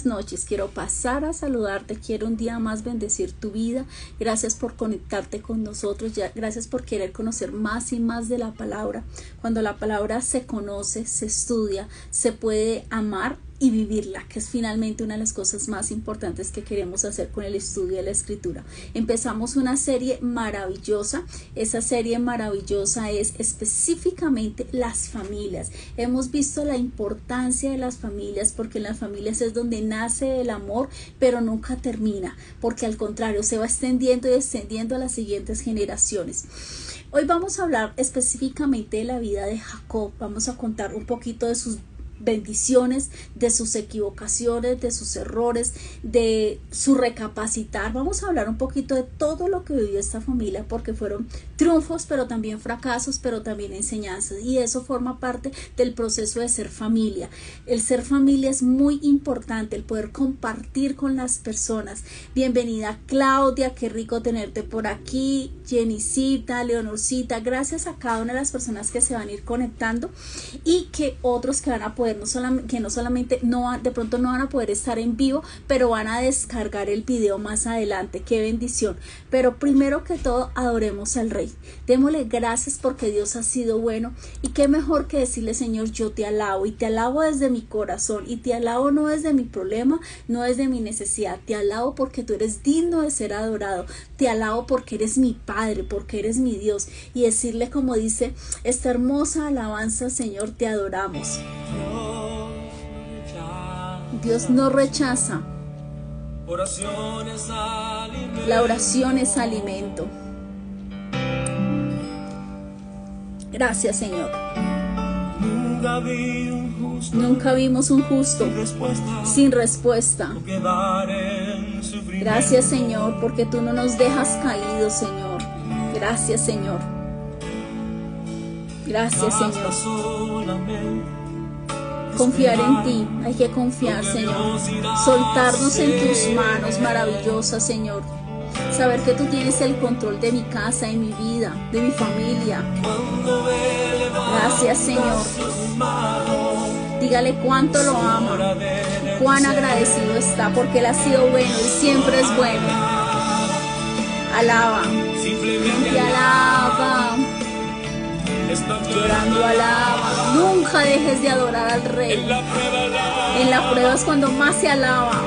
Noches, quiero pasar a saludarte, quiero un día más bendecir tu vida. Gracias por conectarte con nosotros, gracias por querer conocer más y más de la palabra. Cuando la palabra se conoce, se estudia, se puede amar y vivirla, que es finalmente una de las cosas más importantes que queremos hacer con el estudio de la escritura. Empezamos una serie maravillosa. Esa serie maravillosa es específicamente las familias. Hemos visto la importancia de las familias, porque en las familias es donde nace el amor, pero nunca termina, porque al contrario se va extendiendo y extendiendo a las siguientes generaciones. Hoy vamos a hablar específicamente de la vida de Jacob. Vamos a contar un poquito de sus bendiciones, de sus equivocaciones, de sus errores, de su recapacitar. Vamos a hablar un poquito de todo lo que vivió esta familia, porque fueron triunfos, pero también fracasos, pero también enseñanzas, y eso forma parte del proceso de ser familia. El ser familia es muy importante, el poder compartir con las personas. Bienvenida Claudia, qué rico tenerte por aquí. Jenicita, Leonorcita, gracias a cada una de las personas que se van a ir conectando y que otros que van a poder de pronto no van a poder estar en vivo, pero van a descargar el video más adelante. Qué bendición. Pero primero que todo, adoremos al Rey. Démosle gracias porque Dios ha sido bueno, y qué mejor que decirle: Señor, yo te alabo, y te alabo desde mi corazón, y te alabo no desde mi problema, no desde mi necesidad. Te alabo porque tú eres digno de ser adorado. Te alabo porque eres mi Padre, porque eres mi Dios, y decirle como dice esta hermosa alabanza: Señor, te adoramos. Dios no rechaza. La oración es alimento. Gracias, Señor. Nunca vimos un justo sin respuesta. Gracias, Señor, porque tú no nos dejas caídos, Señor. Gracias, Señor. Gracias, Señor. Confiar en ti, hay que confiar, Señor. Soltarnos en tus manos maravillosas, Señor. Saber que tú tienes el control de mi casa, de mi vida, de mi familia. Gracias, Señor. Dígale cuánto lo ama, cuán agradecido está, porque Él ha sido bueno y siempre es bueno. Alaba, simplemente alaba. Llorando alaba. Nunca dejes de adorar al Rey. En la prueba es cuando más se alaba.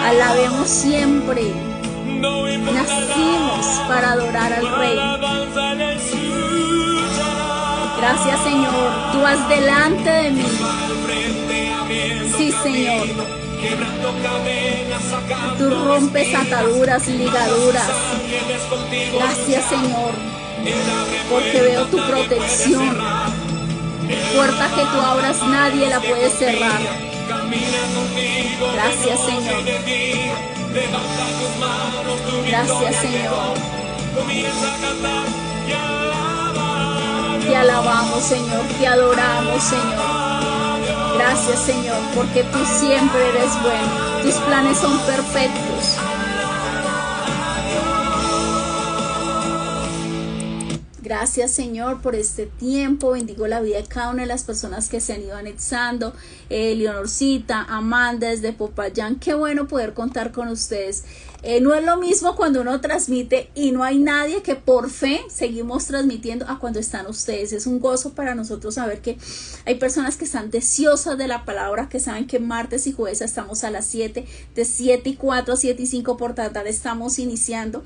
Alabemos siempre. Nacimos para adorar al Rey. Gracias, Señor. Tú vas delante de mí. Sí, Señor. Tú rompes ataduras, ligaduras. Gracias, Señor, porque veo tu protección. Puerta que tú abras, nadie la puede cerrar. Gracias, Señor. Gracias, Señor. Te alabamos, Señor. Te adoramos, Señor. Gracias, Señor, porque tú siempre eres bueno. Tus planes son perfectos. Gracias, Señor, por este tiempo. Bendigo la vida de cada una de las personas que se han ido anexando. Leonorcita, Amanda desde Popayán. Qué bueno poder contar con ustedes. No es lo mismo cuando uno transmite y no hay nadie, que por fe seguimos transmitiendo, a cuando están ustedes. Es un gozo para nosotros saber que hay personas que están deseosas de la palabra, que saben que martes y jueves estamos a las 7, de 7:04 a 7:05 por tratar estamos iniciando.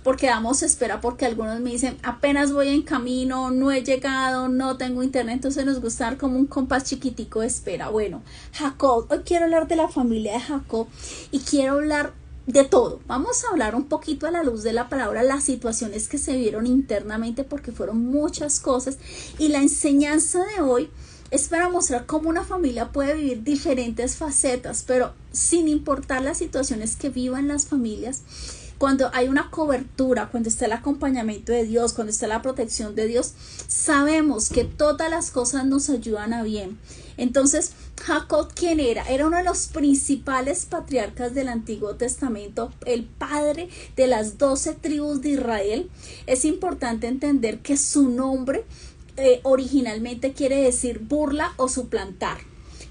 Porque damos espera, porque algunos me dicen: apenas voy en camino, no he llegado, no tengo internet. Entonces nos gusta dar como un compás chiquitico de espera. Bueno, Jacob, hoy quiero hablar de la familia de Jacob y quiero hablar de todo. Vamos a hablar un poquito a la luz de la palabra, las situaciones que se vieron internamente, porque fueron muchas cosas, y la enseñanza de hoy es para mostrar cómo una familia puede vivir diferentes facetas, pero sin importar las situaciones que vivan las familias. Cuando hay una cobertura, cuando está el acompañamiento de Dios, cuando está la protección de Dios, sabemos que todas las cosas nos ayudan a bien. Entonces, Jacob, ¿quién era? Era uno de los principales patriarcas del Antiguo Testamento, el padre de las 12 tribus de Israel. Es importante entender que su nombre originalmente quiere decir burla o suplantar.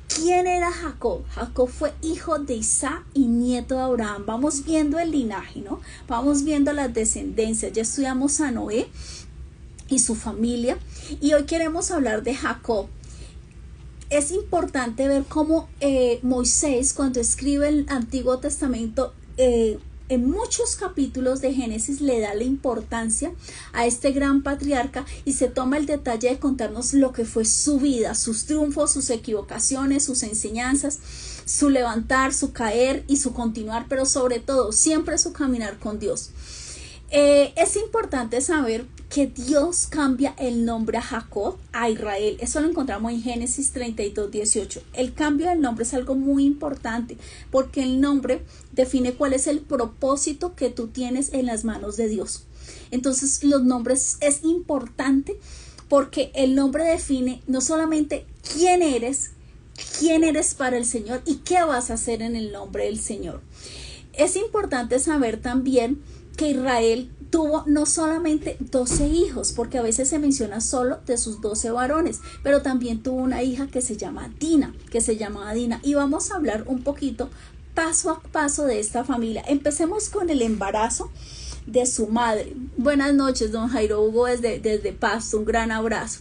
¿Quién era Jacob? Jacob fue hijo de Isaac y nieto de Abraham. Vamos viendo el linaje, ¿no? Vamos viendo las descendencias. Ya estudiamos a Noé y su familia. Y hoy queremos hablar de Jacob. Es importante ver cómo Moisés, cuando escribe el Antiguo Testamento, en muchos capítulos de Génesis le da la importancia a este gran patriarca y se toma el detalle de contarnos lo que fue su vida, sus triunfos, sus equivocaciones, sus enseñanzas, su levantar, su caer y su continuar, pero sobre todo siempre su caminar con Dios. Es importante saber que Dios cambia el nombre a Jacob a Israel. Eso lo encontramos en Génesis 32:18. El cambio del nombre es algo muy importante porque el nombre define cuál es el propósito que tú tienes en las manos de Dios. Entonces los nombres es importante porque el nombre define no solamente quién eres para el Señor y qué vas a hacer en el nombre del Señor. Es importante saber también que Israel tuvo no solamente 12 hijos, porque a veces se menciona solo de sus 12 varones, pero también tuvo una hija que se llamaba Dina, y vamos a hablar un poquito paso a paso de esta familia. Empecemos con el embarazo de su madre. Buenas noches, don Jairo Hugo desde Pasto, un gran abrazo.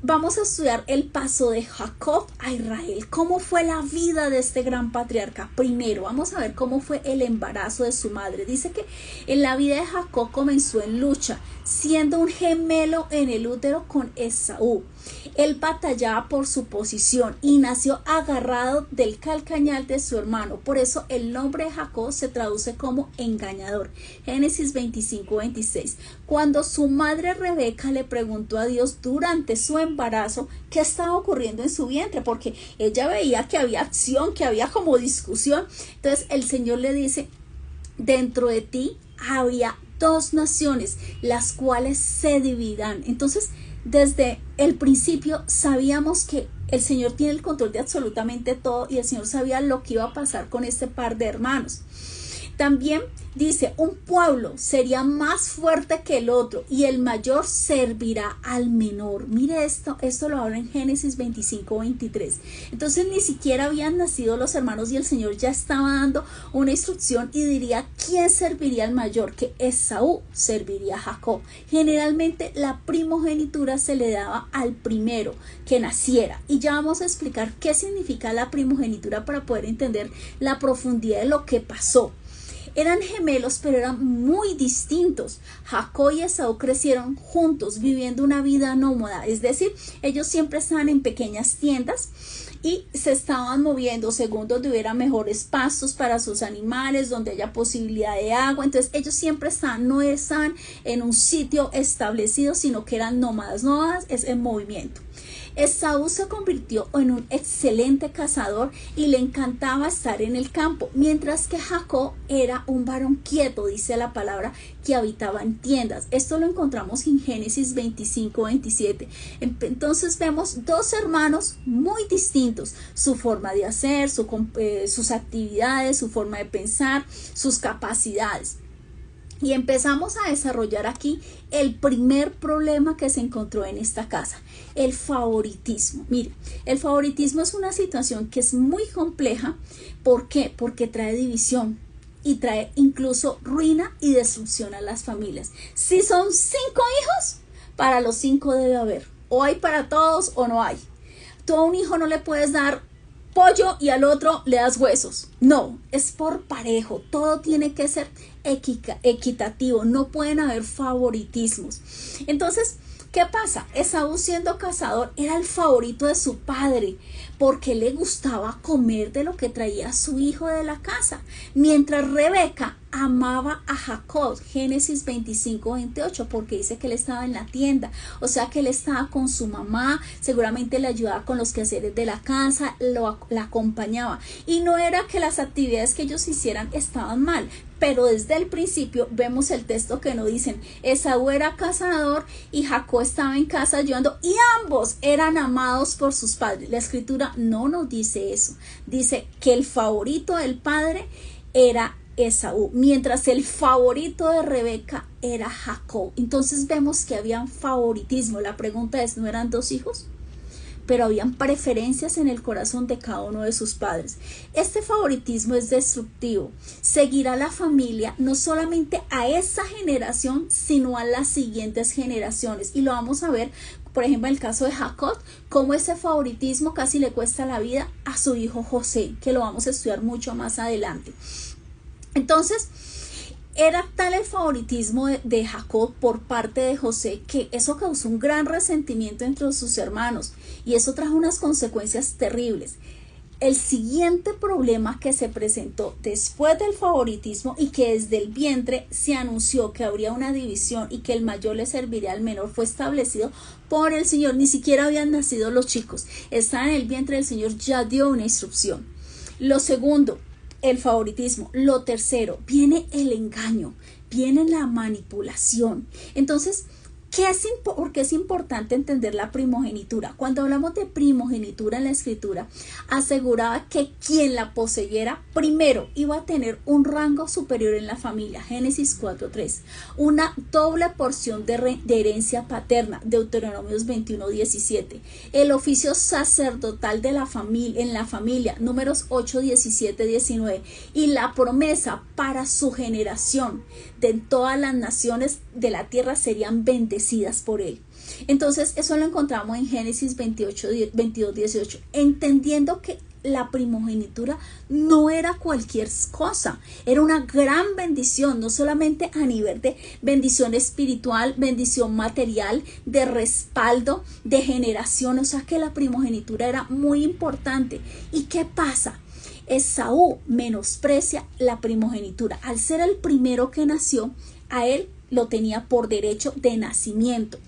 Vamos a estudiar el paso de Jacob a Israel. ¿Cómo fue la vida de este gran patriarca? Primero, vamos a ver cómo fue el embarazo de su madre. Dice que en la vida de Jacob comenzó en lucha, siendo un gemelo en el útero con Esaú. Él batallaba por su posición y nació agarrado del calcañal de su hermano. Por eso el nombre de Jacob se traduce como engañador. Génesis 25:26. Cuando su madre Rebeca le preguntó a Dios durante su embarazo qué estaba ocurriendo en su vientre, porque ella veía que había acción, que había como discusión. Entonces el Señor le dice: dentro de ti había 2 naciones, las cuales se dividirán. Entonces, desde el principio sabíamos que el Señor tiene el control de absolutamente todo y el Señor sabía lo que iba a pasar con este par de hermanos. También dice, un pueblo sería más fuerte que el otro y el mayor servirá al menor. Mire esto lo habla en Génesis 25:23. Entonces ni siquiera habían nacido los hermanos y el Señor ya estaba dando una instrucción y diría quién serviría al mayor, que Esaú serviría a Jacob. Generalmente la primogenitura se le daba al primero que naciera y ya vamos a explicar qué significa la primogenitura para poder entender la profundidad de lo que pasó. Eran gemelos, pero eran muy distintos. Jacob y Esaú crecieron juntos, viviendo una vida nómada. Es decir, ellos siempre estaban en pequeñas tiendas y se estaban moviendo según donde hubiera mejores pastos para sus animales, donde haya posibilidad de agua. Entonces ellos siempre no estaban en un sitio establecido, sino que eran nómadas. Nómadas es en movimiento. Esaú se convirtió en un excelente cazador y le encantaba estar en el campo, mientras que Jacob era un varón quieto, dice la palabra, que habitaba en tiendas. Esto lo encontramos en Génesis 25:27. Entonces vemos 2 hermanos muy distintos, su forma de hacer, sus actividades, su forma de pensar, sus capacidades. Y empezamos a desarrollar aquí el primer problema que se encontró en esta casa, el favoritismo. Mire, el favoritismo es una situación que es muy compleja. ¿Por qué? Porque trae división y trae incluso ruina y destrucción a las familias. Si son 5 hijos, para los 5 debe haber. O hay para todos o no hay. Tú a un hijo no le puedes dar pollo y al otro le das huesos. No, es por parejo. Todo tiene que ser equitativo. No pueden haber favoritismos. Entonces, ¿qué pasa? Esaú, siendo cazador, era el favorito de su padre porque le gustaba comer de lo que traía su hijo de la casa, mientras Rebeca amaba a Jacob. Génesis 25:28, porque dice que él estaba en la tienda, o sea que él estaba con su mamá, seguramente le ayudaba con los quehaceres de la casa, la acompañaba, y no era que las actividades que ellos hicieran estaban mal, pero desde el principio vemos el texto que nos dicen, Esaú era cazador y Jacob estaba en casa ayudando, y ambos eran amados por sus padres. La escritura no nos dice eso, dice que el favorito del padre era Esaú, mientras el favorito de Rebeca era Jacob. Entonces vemos que había un favoritismo. La pregunta es, ¿no eran 2 hijos? pero habían preferencias en el corazón de cada uno de sus padres. Este favoritismo es destructivo. Seguirá la familia no solamente a esa generación, sino a las siguientes generaciones. Y lo vamos a ver, por ejemplo, en el caso de Jacob, cómo ese favoritismo casi le cuesta la vida a su hijo José, que lo vamos a estudiar mucho más adelante. Entonces, era tal el favoritismo de Jacob por parte de José que eso causó un gran resentimiento entre sus hermanos y eso trajo unas consecuencias terribles. El siguiente problema que se presentó después del favoritismo y que desde el vientre se anunció que habría una división y que el mayor le serviría al menor fue establecido por el Señor. Ni siquiera habían nacido los chicos, estaban en el vientre del Señor, ya dio una instrucción. Lo segundo, el favoritismo. Lo tercero, viene el engaño, viene la manipulación. Entonces, ¿por qué es importante entender la primogenitura? Cuando hablamos de primogenitura en la escritura, aseguraba que quien la poseyera primero iba a tener un rango superior en la familia. Génesis 4:3. Una doble porción de herencia paterna. Deuteronomios 21:17. El oficio sacerdotal de la familia, en la familia. Números 8:17-19. Y la promesa para su generación de todas las naciones de la tierra serían bendecidas por él. Entonces eso lo encontramos en Génesis 22:18, entendiendo que la primogenitura no era cualquier cosa, era una gran bendición, no solamente a nivel de bendición espiritual, bendición material, de respaldo, de generación, o sea que la primogenitura era muy importante. ¿Y qué pasa? Esaú menosprecia la primogenitura. Al ser el primero que nació, a él lo tenía por derecho de nacimiento.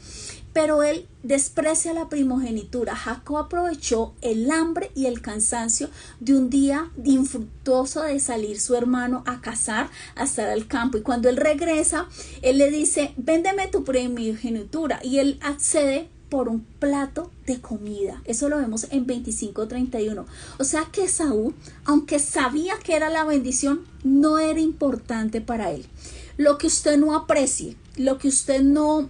Pero él desprecia la primogenitura. Jacob aprovechó el hambre y el cansancio de un día infructuoso de salir su hermano a cazar, a estar al campo. Y cuando él regresa, él le dice, véndeme tu primogenitura. Y él accede por un plato de comida. Eso lo vemos en 25:31. O sea que Esaú, aunque sabía que era la bendición, no era importante para él. Lo que usted no aprecie, lo que usted no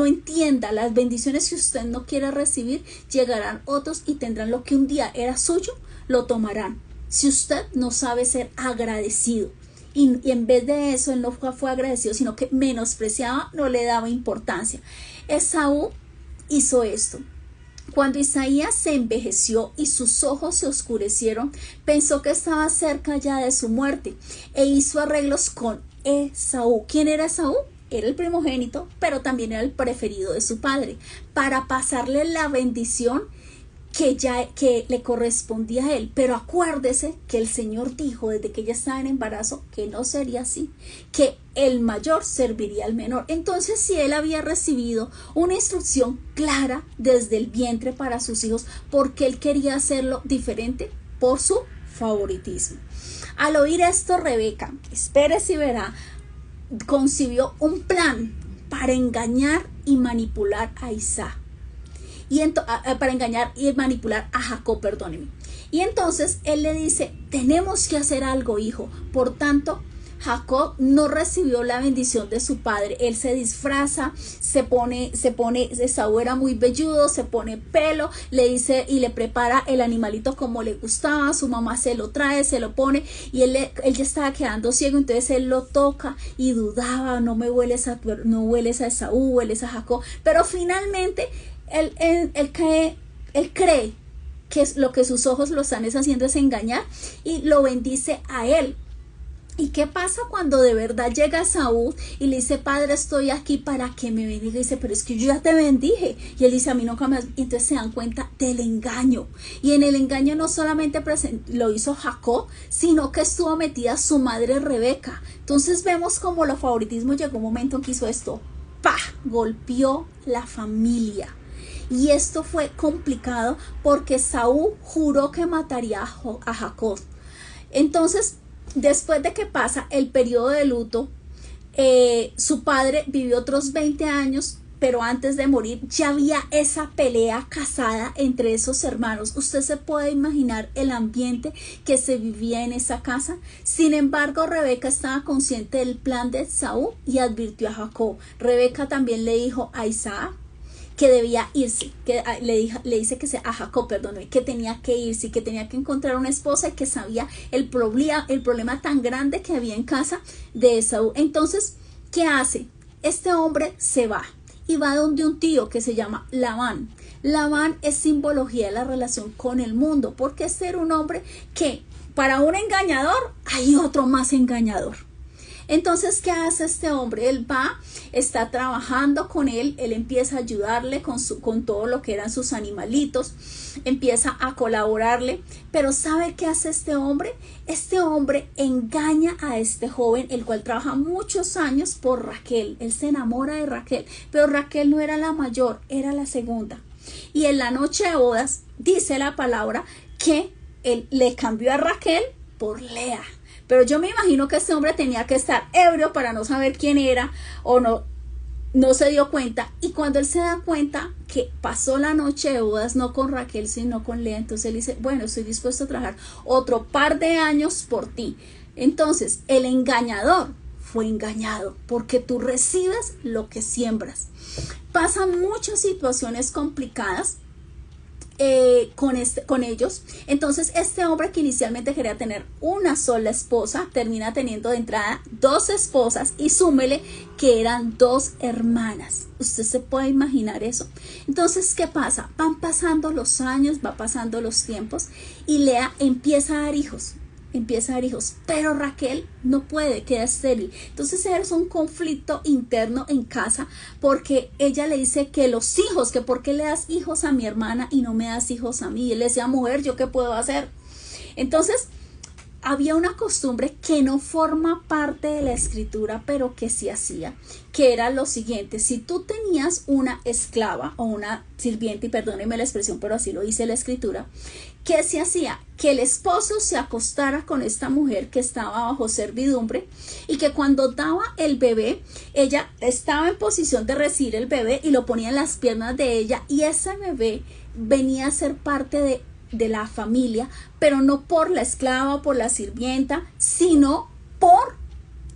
entienda, las bendiciones que usted no quiere recibir, llegarán otros y tendrán lo que un día era suyo, lo tomarán. Si usted no sabe ser agradecido. Y en vez de eso, él no fue agradecido, sino que menospreciaba, no le daba importancia. Esaú hizo esto. Cuando Isaías se envejeció y sus ojos se oscurecieron, pensó que estaba cerca ya de su muerte e hizo arreglos con Esaú. ¿Quién era Esaú? Era el primogénito, pero también era el preferido de su padre, para pasarle la bendición que le correspondía a él. Pero acuérdese que el Señor dijo desde que ella estaba en embarazo que no sería así, que el mayor serviría al menor. Entonces, si él había recibido una instrucción clara desde el vientre para sus hijos, ¿por qué él quería hacerlo diferente? Por su favoritismo. Al oír esto, Rebeca, espérese y verá, concibió un plan para engañar y manipular a Isaac. Para engañar y manipular a Jacob, perdóneme. Y entonces él le dice, tenemos que hacer algo, hijo. Por tanto, Jacob no recibió la bendición de su padre. Él se disfraza, se pone, Esaú era muy velludo, se pone pelo, le dice y le prepara el animalito como le gustaba. Su mamá se lo trae, se lo pone y él ya estaba quedando ciego, entonces él lo toca y dudaba, no hueles a Esaú, hueles a Jacob. Pero finalmente él cree que lo que sus ojos lo están haciendo es engañar y lo bendice a él. ¿Y qué pasa cuando de verdad llega Saúl y le dice, padre, estoy aquí para que me bendiga? Y dice, pero es que yo ya te bendije. Y él dice, a mí nunca más. Y entonces se dan cuenta del engaño. Y en el engaño no solamente lo hizo Jacob, sino que estuvo metida su madre Rebeca. Entonces vemos como los favoritismos llegó un momento en que hizo esto. ¡Pah! Golpeó la familia. Y esto fue complicado porque Saúl juró que mataría a Jacob. Entonces, después de que pasa el periodo de luto, su padre vivió otros 20 años, pero antes de morir ya había esa pelea casada entre esos hermanos. Usted se puede imaginar el ambiente que se vivía en esa casa. Sin embargo, Rebeca estaba consciente del plan de Saúl y advirtió a Jacob. Rebeca también le dijo a Isaac que debía irse, que le dice que a Jacob, perdón, que tenía que irse, que tenía que encontrar una esposa y que sabía el problema tan grande que había en casa de Esaú. Entonces, ¿qué hace? Este hombre se va y va donde un tío que se llama Labán. Labán es simbología de la relación con el mundo, porque este era un hombre que para un engañador hay otro más engañador. Entonces, ¿qué hace este hombre? Él va, está trabajando con él empieza a ayudarle con todo lo que eran sus animalitos, empieza a colaborarle, pero ¿sabe qué hace este hombre? Este hombre engaña a este joven, el cual trabaja muchos años por Raquel. Él se enamora de Raquel, pero Raquel no era la mayor, era la segunda. Y en la noche de bodas, dice la palabra que él le cambió a Raquel por Lea. Pero yo me imagino que este hombre tenía que estar ebrio para no saber quién era o no se dio cuenta. Y cuando él se da cuenta que pasó la noche de bodas no con Raquel sino con Lea, entonces él dice, bueno, estoy dispuesto a trabajar otro par de años por ti. Entonces el engañador fue engañado porque tú recibes lo que siembras. Pasan muchas situaciones complicadas con ellos. Entonces este hombre que inicialmente quería tener una sola esposa termina teniendo de entrada 2 esposas y súmele que eran 2 hermanas. ¿Usted se puede imaginar eso? Entonces, ¿qué pasa? Van pasando los años, va pasando los tiempos y Lea empieza a dar hijos. Pero Raquel no puede, queda estéril. Entonces es un conflicto interno en casa porque ella le dice que los hijos, que por qué le das hijos a mi hermana y no me das hijos a mí. Y él le decía, mujer, ¿yo qué puedo hacer? Entonces había una costumbre que no forma parte de la escritura, pero que sí hacía, que era lo siguiente: si tú tenías una esclava o una sirviente, y perdónenme la expresión, pero así lo dice la escritura, ¿qué se hacía? Que el esposo se acostara con esta mujer que estaba bajo servidumbre y que cuando daba el bebé, ella estaba en posición de recibir el bebé y lo ponía en las piernas de ella, y ese bebé venía a ser parte de la familia, pero no por la esclava o por la sirvienta, sino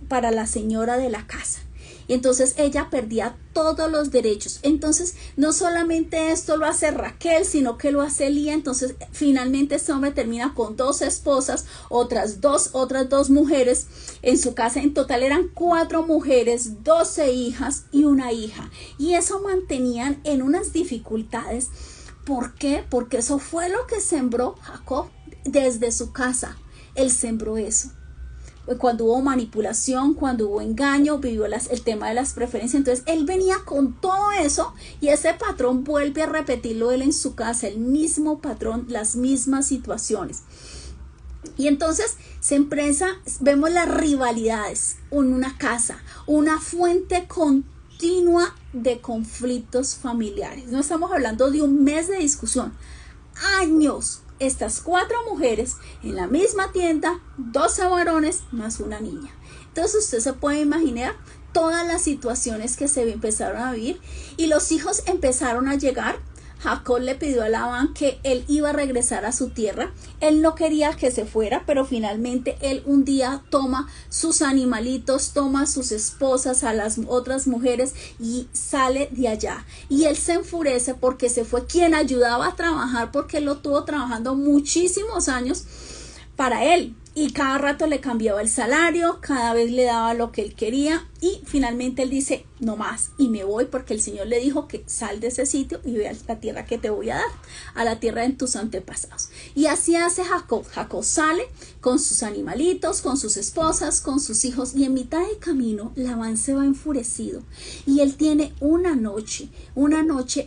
para la señora de la casa. Y entonces ella perdía todos los derechos. Entonces no solamente esto lo hace Raquel, sino que lo hace Lía. Entonces finalmente este hombre termina con 2 esposas, otras dos mujeres en su casa. En total eran 4 mujeres, 12 hijas y una hija. Y eso mantenían en unas dificultades. ¿Por qué? Porque eso fue lo que sembró Jacob desde su casa. Él sembró eso. Cuando hubo manipulación, cuando hubo engaño, vivió el tema de las preferencias. Entonces él venía con todo eso y ese patrón vuelve a repetirlo él en su casa, el mismo patrón, las mismas situaciones. Y entonces vemos las rivalidades en una casa, una fuente continua de conflictos familiares. No estamos hablando de un mes de discusión, años. Estas 4 mujeres en la misma tienda, 12 varones más una niña. Entonces usted se puede imaginar todas las situaciones que se empezaron a vivir y los hijos empezaron a llegar. Jacob le pidió a Labán que él iba a regresar a su tierra. Él no quería que se fuera, pero finalmente él un día toma sus animalitos, toma sus esposas, a las otras mujeres y sale de allá. Y él se enfurece porque se fue quien ayudaba a trabajar, porque él lo tuvo trabajando muchísimos años para él. Y cada rato le cambiaba el salario, cada vez le daba lo que él quería y finalmente él dice, no más, y me voy porque el Señor le dijo que sal de ese sitio y ve a la tierra que te voy a dar, a la tierra de tus antepasados. Y así hace Jacob. Jacob sale con sus animalitos, con sus esposas, con sus hijos, y en mitad de camino Labán se va enfurecido y él tiene una noche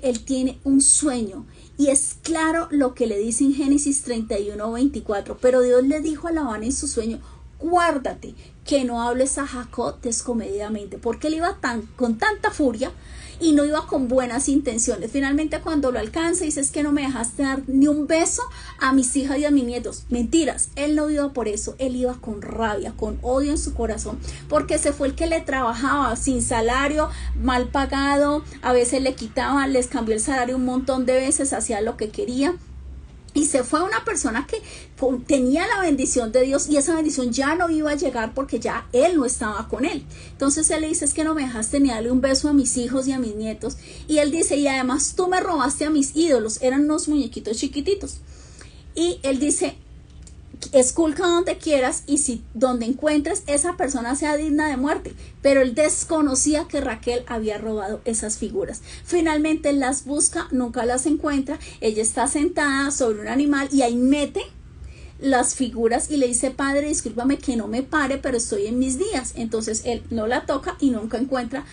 él tiene un sueño. Y es claro lo que le dice en Génesis 31:24. Pero Dios le dijo a Labán en su sueño, guárdate que no hables a Jacob descomedidamente, porque él iba con tanta furia y no iba con buenas intenciones. Finalmente cuando lo alcanza dice, es que no me dejaste dar ni un beso a mis hijas y a mis nietos. Mentiras, él no iba por eso, él iba con rabia, con odio en su corazón, porque ese fue el que le trabajaba sin salario, mal pagado, a veces le quitaban, les cambió el salario un montón de veces, hacía lo que quería. Y se fue una persona que tenía la bendición de Dios y esa bendición ya no iba a llegar porque ya él no estaba con él. Entonces él le dice, es que no me dejaste ni darle un beso a mis hijos y a mis nietos. Y él dice, y además tú me robaste a mis ídolos, eran unos muñequitos chiquititos. Y él dice, esculca donde quieras y si donde encuentres esa persona sea digna de muerte. Pero él desconocía que Raquel había robado esas figuras. Finalmente él las busca, nunca las encuentra. Ella está sentada sobre un animal y ahí mete las figuras y le dice, padre, discúlpame que no me pare, pero estoy en mis días. Entonces él no la toca y nunca encuentra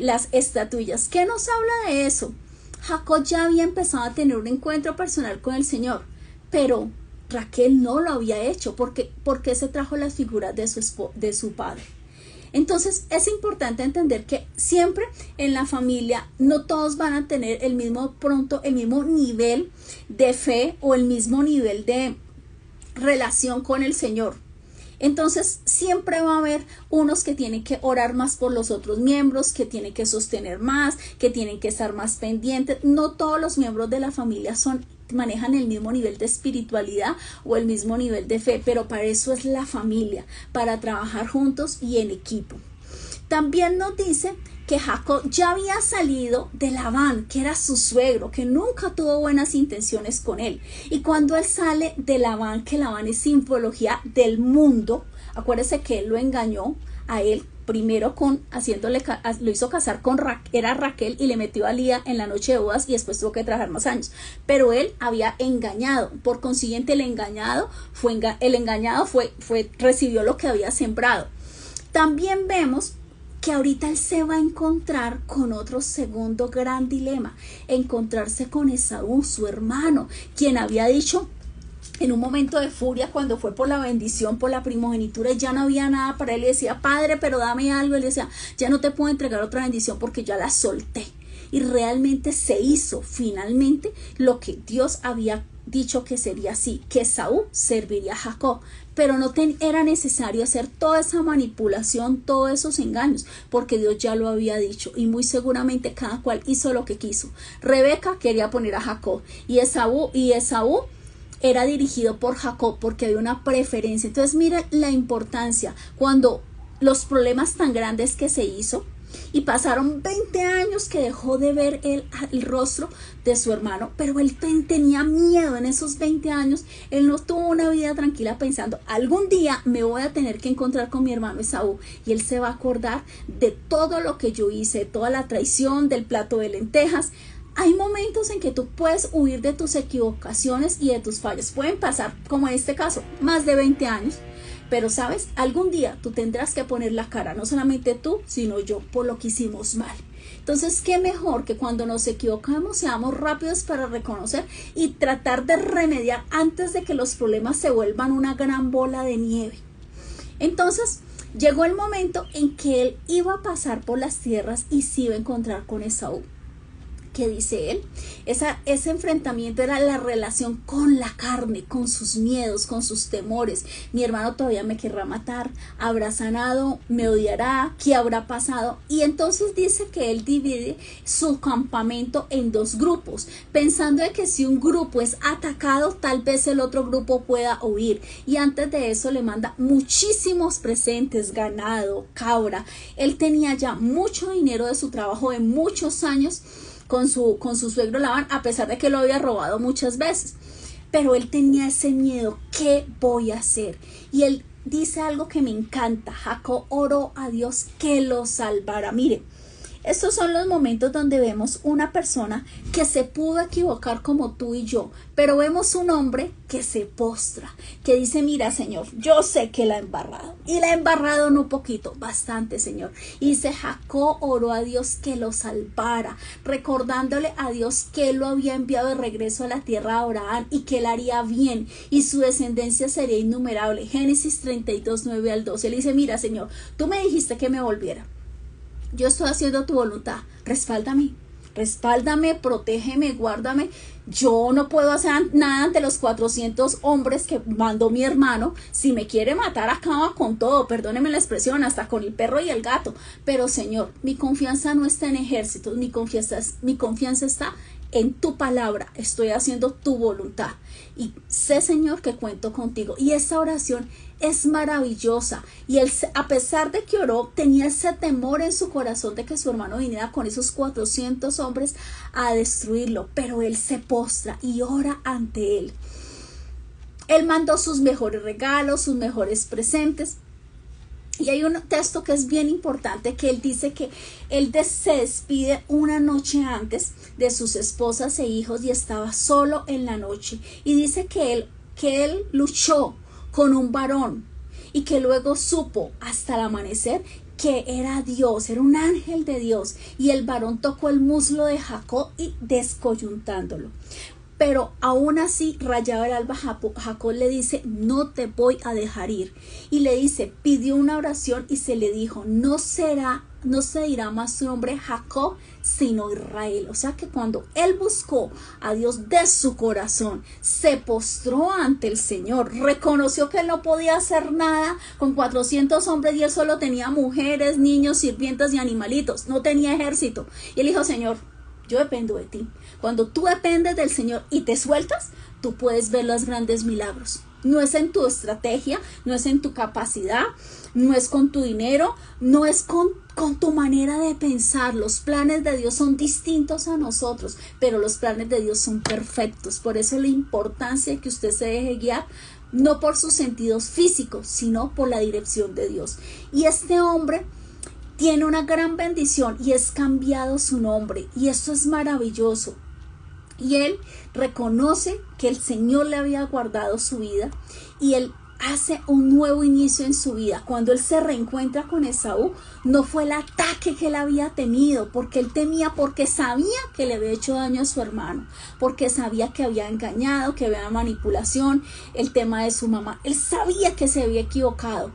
las estatuillas. ¿Qué nos habla de eso? Jacob ya había empezado a tener un encuentro personal con el Señor, pero Raquel no lo había hecho. ¿Por qué se trajo las figuras de su padre? Entonces es importante entender que siempre en la familia no todos van a tener el mismo nivel de fe o el mismo nivel de relación con el Señor. Entonces siempre va a haber unos que tienen que orar más por los otros miembros, que tienen que sostener más, que tienen que estar más pendientes. No todos los miembros de la familia manejan el mismo nivel de espiritualidad o el mismo nivel de fe, pero para eso es la familia, para trabajar juntos y en equipo. También nos dice que Jacob ya había salido de Labán, que era su suegro, que nunca tuvo buenas intenciones con él. Y cuando él sale de Labán, que Labán es simbología del mundo, acuérdese que él lo engañó a él, primero lo hizo casar con Raquel y le metió a Lía en la noche de bodas y después tuvo que trabajar más años. Pero él había engañado, por consiguiente el engañado recibió lo que había sembrado. También vemos que ahorita él se va a encontrar con otro segundo gran dilema, encontrarse con Esaú, su hermano, quien había dicho en un momento de furia cuando fue por la bendición, por la primogenitura, y ya no había nada para él, le decía, padre, pero dame algo. Él decía, ya no te puedo entregar otra bendición porque ya la solté. Y realmente se hizo finalmente lo que Dios había dicho que sería así, que Esaú serviría a Jacob, pero no era necesario hacer toda esa manipulación, todos esos engaños, porque Dios ya lo había dicho y muy seguramente cada cual hizo lo que quiso. Rebeca quería poner a Jacob y Esaú era dirigido por Jacob porque había una preferencia. Entonces mira la importancia cuando los problemas tan grandes que se hizo y pasaron 20 años que dejó de ver el rostro de su hermano, pero él tenía miedo en esos 20 años. Él no tuvo una vida tranquila pensando, algún día me voy a tener que encontrar con mi hermano Esaú y él se va a acordar de todo lo que yo hice, de toda la traición, del plato de lentejas. Hay momentos en que tú puedes huir de tus equivocaciones y de tus fallas. Pueden pasar, como en este caso, más de 20 años. Pero sabes, algún día tú tendrás que poner la cara, no solamente tú, sino yo, por lo que hicimos mal. Entonces, qué mejor que cuando nos equivocamos seamos rápidos para reconocer y tratar de remediar antes de que los problemas se vuelvan una gran bola de nieve. Entonces, llegó el momento en que él iba a pasar por las tierras y se iba a encontrar con Esaú. ¿Qué dice él? Ese enfrentamiento era la relación con la carne, con sus miedos, con sus temores. Mi hermano todavía me querrá matar, habrá sanado, me odiará, ¿qué habrá pasado? Y entonces dice que él divide su campamento en dos grupos, pensando de que si un grupo es atacado, tal vez el otro grupo pueda huir. Y antes de eso le manda muchísimos presentes, ganado, cabra. Él tenía ya mucho dinero de su trabajo de muchos años con su suegro Labán, a pesar de que lo había robado muchas veces, pero él tenía ese miedo, ¿qué voy a hacer? Y él dice algo que me encanta, Jacob oró a Dios que lo salvara. Mire, estos son los momentos donde vemos una persona que se pudo equivocar como tú y yo, pero vemos un hombre que se postra, que dice, mira Señor, yo sé que la he embarrado, y la he embarrado no poquito, bastante Señor. Y dice, Jacob oró a Dios que lo salvara, recordándole a Dios que él lo había enviado de regreso a la tierra de Abraham y que él haría bien y su descendencia sería innumerable. Génesis 32, 9 al 12. Él dice, mira Señor, tú me dijiste que me volviera. Yo estoy haciendo tu voluntad, respáldame, protégeme, guárdame. Yo no puedo hacer nada ante los 400 hombres que mandó mi hermano. Si me quiere matar, acaba con todo, perdóneme la expresión, hasta con el perro y el gato. Pero Señor, mi confianza no está en ejércitos, mi confianza está en tu palabra estoy haciendo tu voluntad y sé, Señor, que cuento contigo. Y esta oración es maravillosa, y él, a pesar de que oró, tenía ese temor en su corazón de que su hermano viniera con esos 400 hombres a destruirlo, pero él se postra y ora ante él. Él mandó sus mejores regalos, sus mejores presentes. Y hay un texto que es bien importante, que él dice que él se despide una noche antes de sus esposas e hijos y estaba solo en la noche. Y dice que él luchó con un varón y que luego supo hasta el amanecer que era Dios, era un ángel de Dios. Y el varón tocó el muslo de Jacob y descoyuntándolo. Pero aún así, rayado el alba, Jacob le dice, no te voy a dejar ir. Y le dice, pidió una oración y se le dijo, no se dirá más su nombre Jacob, sino Israel. O sea que cuando él buscó a Dios de su corazón, se postró ante el Señor, reconoció que él no podía hacer nada con 400 hombres y él solo tenía mujeres, niños, sirvientes y animalitos, no tenía ejército. Y él dijo, Señor, yo dependo de ti. Cuando tú dependes del Señor y te sueltas, tú puedes ver los grandes milagros. No es en tu estrategia, no es en tu capacidad, no es con tu dinero, no es con tu manera de pensar. Los planes de Dios son distintos a nosotros, pero los planes de Dios son perfectos. Por eso la importancia de que usted se deje guiar, no por sus sentidos físicos, sino por la dirección de Dios. Y este hombre tiene una gran bendición y es cambiado su nombre, y eso es maravilloso. Y él reconoce que el Señor le había guardado su vida y él hace un nuevo inicio en su vida. Cuando él se reencuentra con Esaú, no fue el ataque que él había temido, porque él temía, porque sabía que le había hecho daño a su hermano, porque sabía que había engañado, que había manipulación, el tema de su mamá. Él sabía que se había equivocado,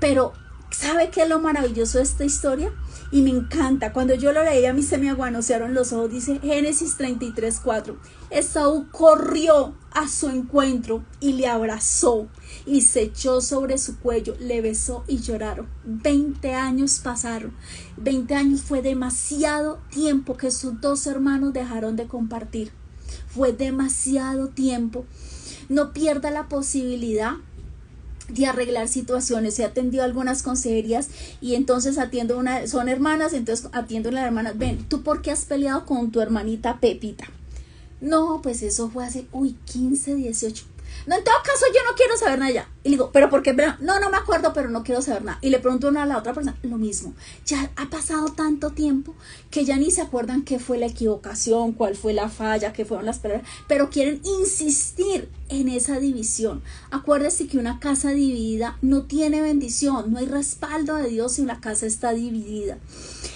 pero ¿sabe qué es lo maravilloso de esta historia? Y me encanta, cuando yo lo leí a mí se me aguanosearon los ojos. Dice Génesis 33:4, Esaú corrió a su encuentro y le abrazó y se echó sobre su cuello, le besó y lloraron. 20 años pasaron. 20 años fue demasiado tiempo que sus dos hermanos dejaron de compartir. Fue demasiado tiempo. No pierda la posibilidad de arreglar situaciones. He atendido algunas consejerías y entonces atiendo son hermanas, entonces atiendo a las hermanas. Ven, ¿tú por qué has peleado con tu hermanita Pepita? No, pues eso fue hace 15, 18. No, en todo caso yo no quiero saber nada ya. Y le digo, ¿pero por qué? No me acuerdo, pero no quiero saber nada. Y le pregunto a la otra persona, lo mismo. Ya ha pasado tanto tiempo que ya ni se acuerdan qué fue la equivocación, cuál fue la falla, qué fueron las palabras, pero quieren insistir en esa división. Acuérdese que una casa dividida no tiene bendición, no hay respaldo de Dios si una casa está dividida.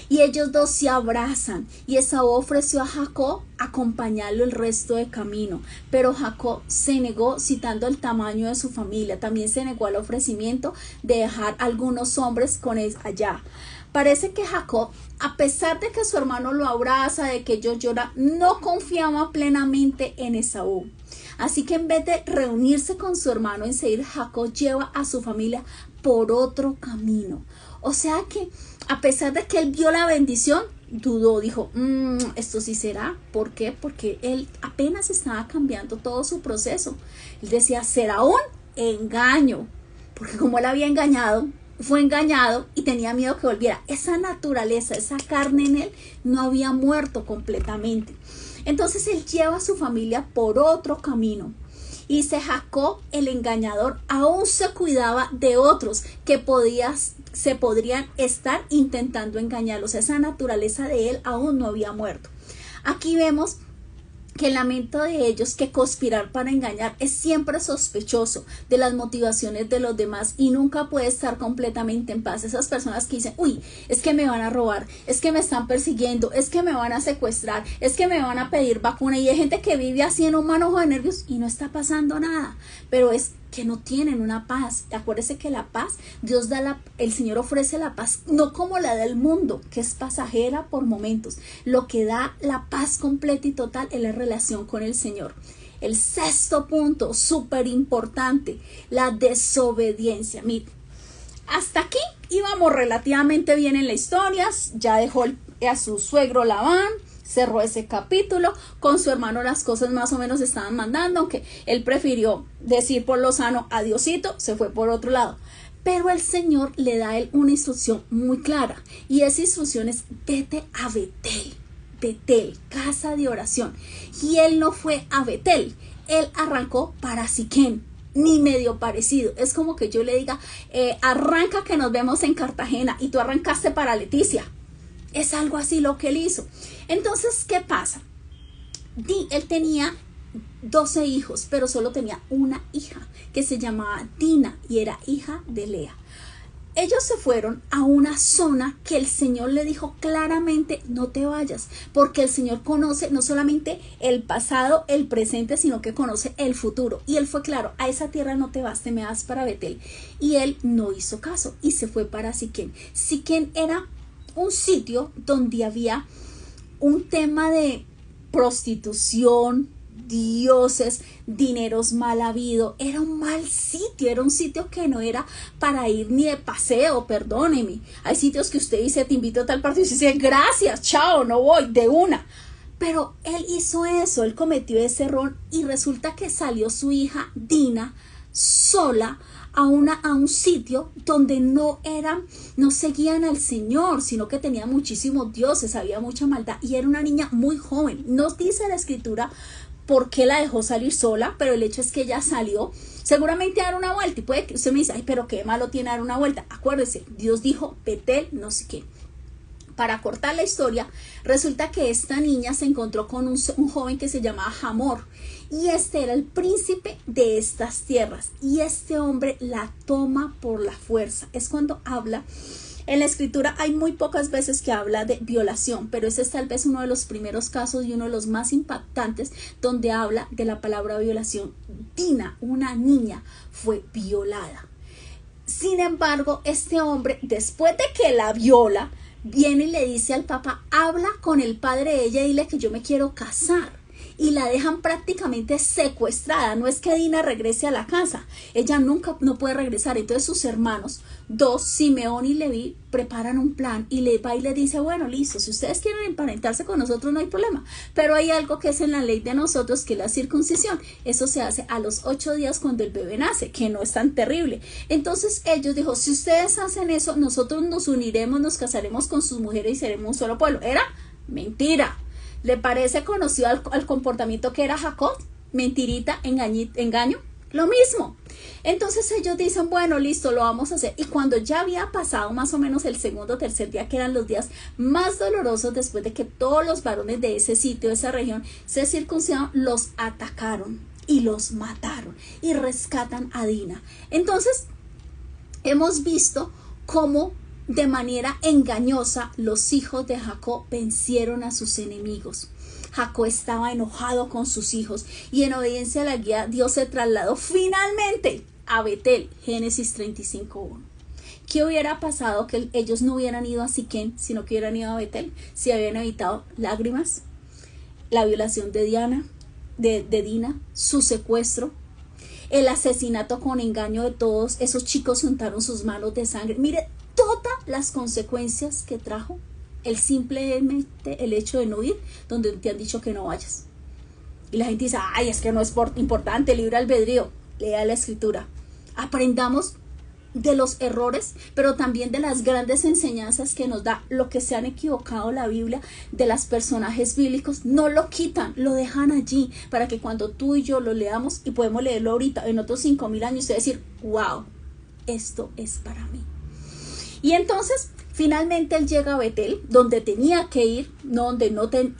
Y ellos dos se abrazan y Esaú ofreció a Jacob acompañarlo el resto del camino, pero Jacob se negó, citando el tamaño de su familia. También se negó al ofrecimiento de dejar algunos hombres con él allá. Parece que Jacob, a pesar de que su hermano lo abraza, de que ellos lloran, no confiaba plenamente en Esaú. Así que en vez de reunirse con su hermano en Seir, Jacob lleva a su familia por otro camino. O sea que a pesar de que él vio la bendición, dudó, dijo, esto sí será. ¿Por qué? Porque él apenas estaba cambiando todo su proceso. Él decía, será un engaño, porque como él había engañado, fue engañado y tenía miedo que volviera. Esa naturaleza, esa carne en él no había muerto completamente. Entonces él lleva a su familia por otro camino. Y Jacob, el engañador, aún se cuidaba de otros que se podrían estar intentando engañarlos. O sea, esa naturaleza de él aún no había muerto. Aquí vemos que el lamento de ellos, que conspirar para engañar, es siempre sospechoso de las motivaciones de los demás y nunca puede estar completamente en paz. Esas personas que dicen, uy, es que me van a robar, es que me están persiguiendo, es que me van a secuestrar, es que me van a pedir vacuna, y hay gente que vive así en un manojo de nervios y no está pasando nada, pero es que no tienen una paz. Acuérdese que la paz, Dios el Señor ofrece la paz, no como la del mundo, que es pasajera por momentos. Lo que da la paz completa y total es la relación con el Señor. El sexto punto, súper importante, la desobediencia. Mire, hasta aquí íbamos relativamente bien en la historia. Ya dejó a su suegro Labán, cerró ese capítulo. Con su hermano las cosas más o menos estaban mandando, aunque él prefirió decir por lo sano adiosito, se fue por otro lado. Pero el Señor le da a él una instrucción muy clara, y esa instrucción es: vete a Betel. Betel, casa de oración. Y él no fue a Betel, él arrancó para Siquén, ni medio parecido. Es como que yo le diga, arranca que nos vemos en Cartagena, y tú arrancaste para Leticia. Es algo así lo que él hizo. Entonces, ¿qué pasa? Él tenía 12 hijos, pero solo tenía una hija que se llamaba Dina y era hija de Lea. Ellos se fueron a una zona que el Señor le dijo claramente: no te vayas, porque el Señor conoce no solamente el pasado, el presente, sino que conoce el futuro. Y él fue claro: a esa tierra no te vas, te me vas para Betel. Y él no hizo caso y se fue para Siquén. Siquén era un sitio donde había un tema de prostitución, dioses, dineros mal habido. Era un mal sitio, era un sitio que no era para ir ni de paseo, perdóneme. Hay sitios que usted dice: te invito a tal parte, y usted dice: gracias, chao, no voy, de una. Pero él hizo eso, él cometió ese error, y resulta que salió su hija Dina sola a un sitio donde no seguían al Señor, sino que tenía muchísimos dioses, había mucha maldad, y era una niña muy joven. Nos dice la escritura por qué la dejó salir sola, pero el hecho es que ella salió seguramente a dar una vuelta. Y puede que usted me dice: ay, pero qué malo tiene dar una vuelta. Acuérdese, Dios dijo Betel, no sé qué. Para cortar la historia, resulta que esta niña se encontró con un joven que se llamaba Hamor, y este era el príncipe de estas tierras, y este hombre la toma por la fuerza. Es cuando habla en la escritura. Hay muy pocas veces que habla de violación, pero ese es tal vez uno de los primeros casos y uno de los más impactantes donde habla de la palabra violación. Dina, una niña, fue violada. Sin embargo, este hombre, después de que la viola, viene y le dice al papá: habla con el padre de ella y dile que yo me quiero casar. Y la dejan prácticamente secuestrada. No es que Dina regrese a la casa, ella no puede regresar. Entonces sus hermanos, dos, Simeón y Leví, preparan un plan, y le va y le dice: bueno, listo, si ustedes quieren emparentarse con nosotros no hay problema, pero hay algo que es en la ley de nosotros, que es la circuncisión. Eso se hace a los 8 días cuando el bebé nace, que no es tan terrible. Entonces ellos dijo: si ustedes hacen eso, nosotros nos uniremos, nos casaremos con sus mujeres y seremos un solo pueblo. Era mentira. ¿Le parece conocido al comportamiento que era Jacob? Mentirita, engaño, lo mismo. Entonces ellos dicen: bueno, listo, lo vamos a hacer. Y cuando ya había pasado más o menos el segundo o tercer día, que eran los días más dolorosos después de que todos los varones de ese sitio, de esa región, se circuncidaron, los atacaron y los mataron, y rescatan a Dina. Entonces hemos visto cómo de manera engañosa los hijos de Jacob vencieron a sus enemigos. Jacob estaba enojado con sus hijos, y en obediencia a la guía, Dios se trasladó finalmente a Betel. Génesis 35:1. ¿Qué hubiera pasado que ellos no hubieran ido a Siquén, sino que hubieran ido a Betel? Si habían evitado lágrimas, la violación de Dina, su secuestro, el asesinato con engaño de todos esos chicos, untaron sus manos de sangre. Mire todas las consecuencias que trajo simplemente el hecho de no ir donde te han dicho que no vayas. Y la gente dice: ay, es que no es importante, libre albedrío. Lea la escritura. Aprendamos de los errores, pero también de las grandes enseñanzas que nos da. Lo que se han equivocado la Biblia de los personajes bíblicos, no lo quitan, lo dejan allí para que cuando tú y yo lo leamos, y podemos leerlo ahorita, en otros 5,000 años, usted decir: wow, esto es para mí. Y entonces finalmente él llega a Betel, donde tenía que ir,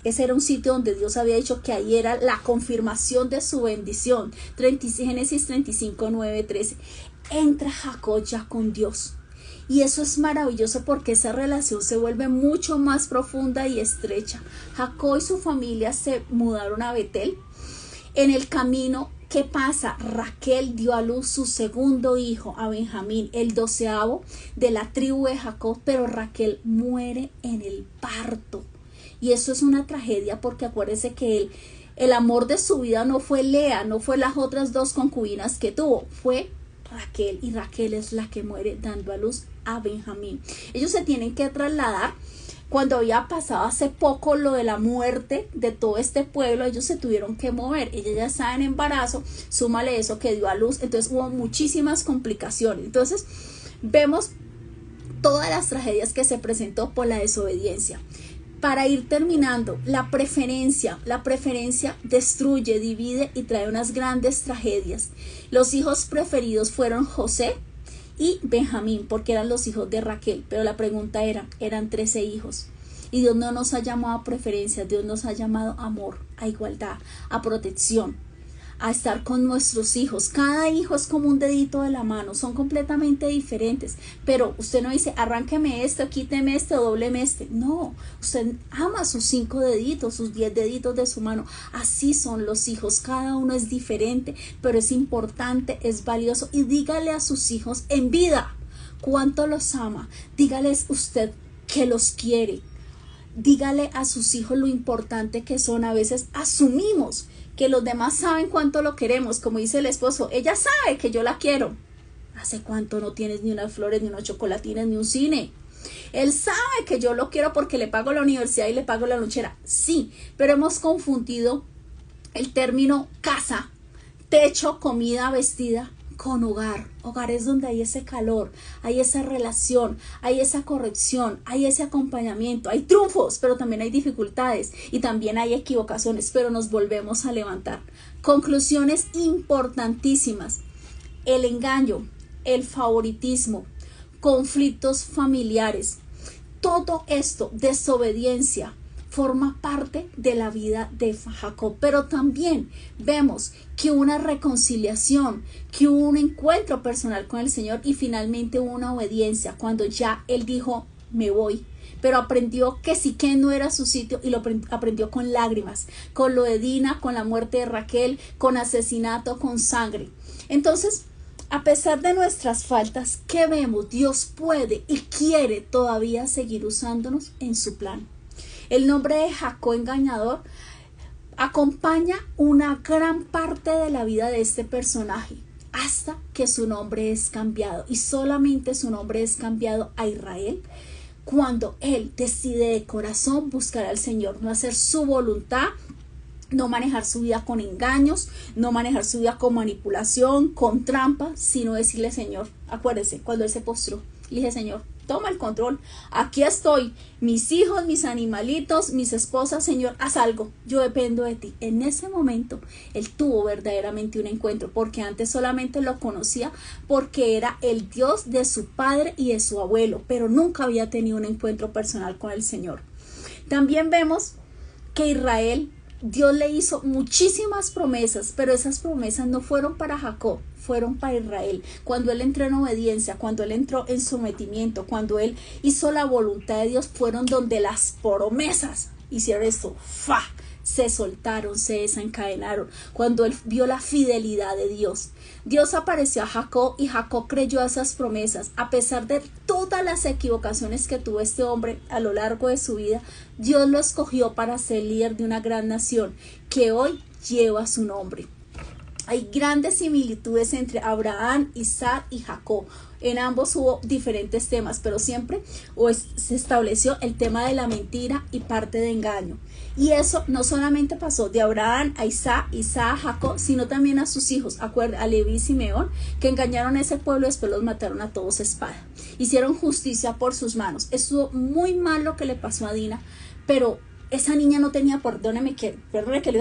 ese era un sitio donde Dios había dicho que ahí era la confirmación de su bendición. Génesis 35:9-13. Entra Jacob ya con Dios, y eso es maravilloso porque esa relación se vuelve mucho más profunda y estrecha. Jacob y su familia se mudaron a Betel. En el camino, ¿qué pasa? Raquel dio a luz su segundo hijo, a Benjamín, el 12avo de la tribu de Jacob, pero Raquel muere en el parto. Y eso es una tragedia, porque acuérdese que el amor de su vida no fue Lea, no fue las otras 2 concubinas que tuvo, fue Raquel, y Raquel es la que muere dando a luz a Benjamín. Ellos se tienen que trasladar cuando había pasado hace poco lo de la muerte de todo este pueblo, ellos se tuvieron que mover, ella ya estaba en embarazo, súmale eso que dio a luz, entonces hubo muchísimas complicaciones. Entonces vemos todas las tragedias que se presentó por la desobediencia. Para ir terminando, la preferencia destruye, divide y trae unas grandes tragedias. Los hijos preferidos fueron José y Benjamín, porque eran los hijos de Raquel, pero la pregunta eran 13 hijos. Y Dios no nos ha llamado a preferencia, Dios nos ha llamado a amor, a igualdad, a protección, a estar con nuestros hijos. Cada hijo es como un dedito de la mano, son completamente diferentes, pero usted no dice, arránqueme este, quíteme este, dóbleme este. No, usted ama sus 5 deditos, sus 10 deditos de su mano. Así son los hijos, cada uno es diferente, pero es importante, es valioso. Y dígale a sus hijos en vida cuánto los ama. Dígales usted que los quiere. Dígale a sus hijos lo importante que son. A veces asumimos que los demás saben cuánto lo queremos, como dice el esposo, ella sabe que yo la quiero. ¿Hace cuánto no tienes ni unas flores, ni unos chocolatines, ni un cine? Él sabe que yo lo quiero porque le pago la universidad y le pago la lonchera. Sí, pero hemos confundido el término casa, techo, comida, vestida, con hogar. Hogar es donde hay ese calor, hay esa relación, hay esa corrección, hay ese acompañamiento, hay triunfos, pero también hay dificultades y también hay equivocaciones, pero nos volvemos a levantar. Conclusiones importantísimas: el engaño, el favoritismo, conflictos familiares, todo esto, desobediencia, forma parte de la vida de Jacob, pero también vemos que una reconciliación, que hubo un encuentro personal con el Señor y finalmente una obediencia cuando ya él dijo, me voy, pero aprendió que sí, que no era su sitio y lo aprendió con lágrimas, con lo de Dina, con la muerte de Raquel, con asesinato, con sangre. Entonces, a pesar de nuestras faltas, ¿qué vemos? Dios puede y quiere todavía seguir usándonos en su plan. El nombre de Jacob engañador acompaña una gran parte de la vida de este personaje hasta que su nombre es cambiado, y solamente su nombre es cambiado a Israel cuando él decide de corazón buscar al Señor, no hacer su voluntad, no manejar su vida con engaños, no manejar su vida con manipulación, con trampa, sino decirle, Señor, acuérdese, cuando él se postró, le dije, Señor, toma el control, aquí estoy, mis hijos, mis animalitos, mis esposas, Señor, haz algo, yo dependo de ti. En ese momento, él tuvo verdaderamente un encuentro, porque antes solamente lo conocía porque era el Dios de su padre y de su abuelo, pero nunca había tenido un encuentro personal con el Señor. También vemos que Israel, Dios le hizo muchísimas promesas, pero esas promesas no fueron para Jacob, fueron para Israel. Cuando él entró en obediencia, cuando él entró en sometimiento, cuando él hizo la voluntad de Dios, fueron donde las promesas hicieron esto, ¡fa!, se soltaron, se desencadenaron. Cuando él vio la fidelidad de Dios, Dios apareció a Jacob y Jacob creyó a esas promesas. A pesar de todas las equivocaciones que tuvo este hombre a lo largo de su vida, Dios lo escogió para ser líder de una gran nación que hoy lleva su nombre. Hay grandes similitudes entre Abraham, Isaac y Jacob. En ambos hubo diferentes temas, pero siempre se estableció el tema de la mentira y parte de engaño. Y eso no solamente pasó de Abraham a Isaac, Isaac a Jacob, sino también a sus hijos, a Leví y Simeón, que engañaron a ese pueblo y después los mataron a todos a espada. Hicieron justicia por sus manos. Estuvo muy mal lo que le pasó a Dina, pero esa niña no tenía,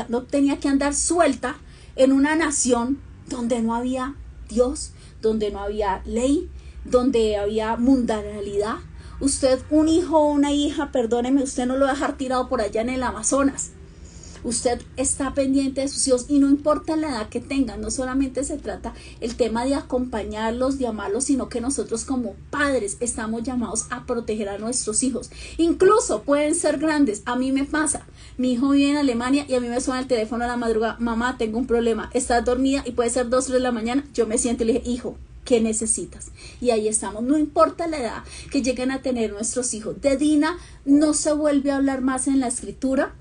no tenía que andar suelta en una nación donde no había Dios, donde no había ley, donde había mundanalidad. Usted, un hijo o una hija, perdóneme, usted no lo va a dejar tirado por allá en el Amazonas. Usted está pendiente de sus hijos y no importa la edad que tengan. No solamente se trata el tema de acompañarlos, de amarlos, sino que nosotros como padres estamos llamados a proteger a nuestros hijos. Incluso pueden ser grandes. A mí me pasa, mi hijo vive en Alemania y a mí me suena el teléfono a la madrugada, mamá, tengo un problema, estás dormida, y puede ser 2, 3 de la mañana, yo me siento y le dije, hijo, ¿qué necesitas? Y ahí estamos, no importa la edad que lleguen a tener nuestros hijos. De Dina no se vuelve a hablar más en la escritura.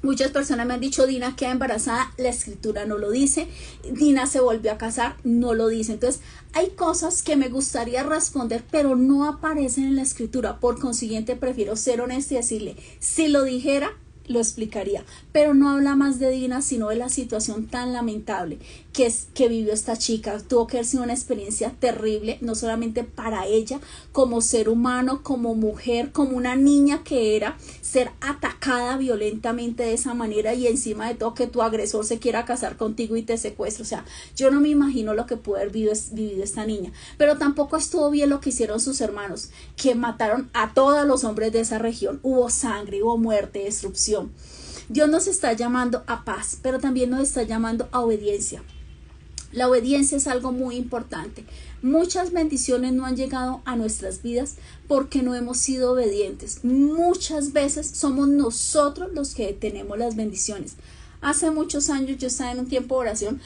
Muchas personas me han dicho, Dina queda embarazada, la escritura no lo dice, Dina se volvió a casar, no lo dice. Entonces, hay cosas que me gustaría responder, pero no aparecen en la escritura. Por consiguiente, prefiero ser honesta y decirle, si lo dijera, lo explicaría, pero no habla más de Dina, sino de la situación tan lamentable que vivió esta chica. Tuvo que haber sido una experiencia terrible, no solamente para ella, como ser humano, como mujer, como una niña que era, ser atacada violentamente de esa manera, y encima de todo que tu agresor se quiera casar contigo y te secuestre. O sea, yo no me imagino lo que puede haber vivido esta niña, pero tampoco estuvo bien lo que hicieron sus hermanos, que mataron a todos los hombres de esa región. Hubo sangre, hubo muerte, destrucción. Dios nos está llamando a paz, pero también nos está llamando a obediencia. La obediencia es algo muy importante. Muchas bendiciones no han llegado a nuestras vidas porque no hemos sido obedientes. Muchas veces somos nosotros los que detenemos las bendiciones. Hace muchos años yo estaba en un tiempo de oración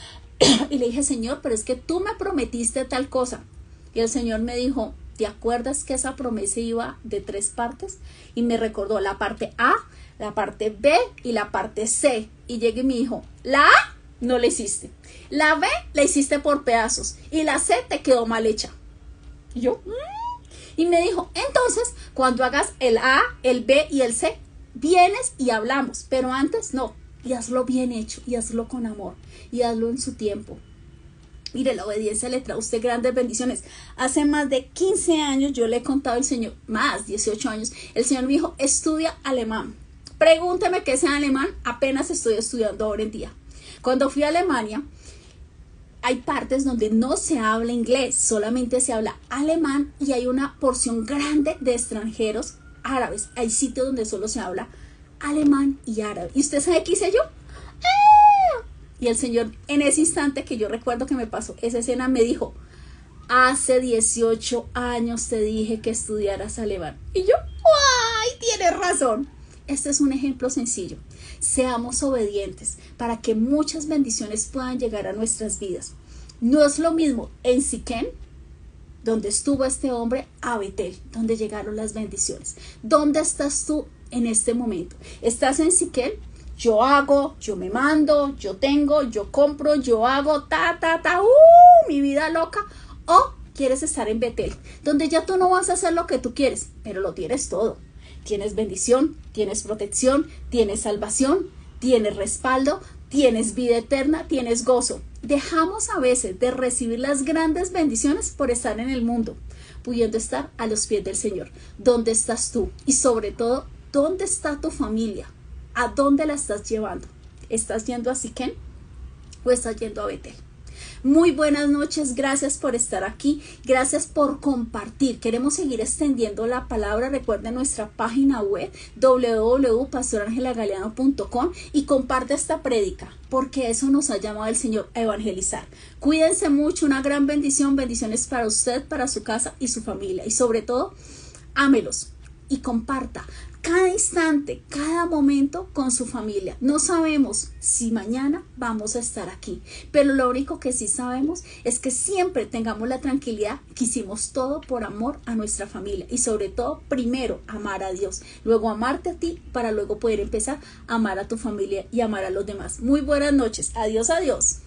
y le dije, Señor, pero es que tú me prometiste tal cosa. Y el Señor me dijo, ¿te acuerdas que esa promesa iba de 3 partes? Y me recordó la parte A, la parte B y la parte C. Y llegué y me dijo, la A no la hiciste, la B la hiciste por pedazos y la C te quedó mal hecha. Y yo, y me dijo, entonces cuando hagas el A, el B y el C, vienes y hablamos, pero antes no, y hazlo bien hecho, y hazlo con amor, y hazlo en su tiempo. Mire, la obediencia le trae a usted grandes bendiciones. Hace más de 15 años yo le he contado al Señor, más 18 años, el Señor me dijo, estudia alemán. Pregúnteme qué sea alemán, apenas estoy estudiando ahora en día. Cuando fui a Alemania, hay partes donde no se habla inglés, solamente se habla alemán, y hay una porción grande de extranjeros árabes. Hay sitios donde solo se habla alemán y árabe. ¿Y usted sabe qué hice yo? Y el Señor, en ese instante que yo recuerdo que me pasó esa escena, me dijo, hace 18 años te dije que estudiaras alemán. Y yo, ¡ay, tienes razón! Este es un ejemplo sencillo. Seamos obedientes para que muchas bendiciones puedan llegar a nuestras vidas. No es lo mismo en Siquén, donde estuvo este hombre, a Betel, donde llegaron las bendiciones. ¿Dónde estás tú en este momento? ¿Estás en Siquén? Yo hago, yo me mando, yo tengo, yo compro, yo hago, mi vida loca. ¿O quieres estar en Betel, donde ya tú no vas a hacer lo que tú quieres, pero lo tienes todo? Tienes bendición, tienes protección, tienes salvación, tienes respaldo, tienes vida eterna, tienes gozo. Dejamos a veces de recibir las grandes bendiciones por estar en el mundo, pudiendo estar a los pies del Señor. ¿Dónde estás tú? Y sobre todo, ¿dónde está tu familia? ¿A dónde la estás llevando? ¿Estás yendo a Siquén o estás yendo a Betel? Muy buenas noches, gracias por estar aquí, gracias por compartir. Queremos seguir extendiendo la palabra. Recuerden nuestra página web www.pastorangelaGaleano.com y comparte esta prédica, porque eso nos ha llamado el Señor a evangelizar. Cuídense mucho, una gran bendición, bendiciones para usted, para su casa y su familia, y sobre todo, ámelos y comparta cada instante, cada momento con su familia. No sabemos si mañana vamos a estar aquí, pero lo único que sí sabemos es que siempre tengamos la tranquilidad que hicimos todo por amor a nuestra familia, y sobre todo, primero amar a Dios, luego amarte a ti, para luego poder empezar a amar a tu familia y amar a los demás. Muy buenas noches. Adiós, adiós.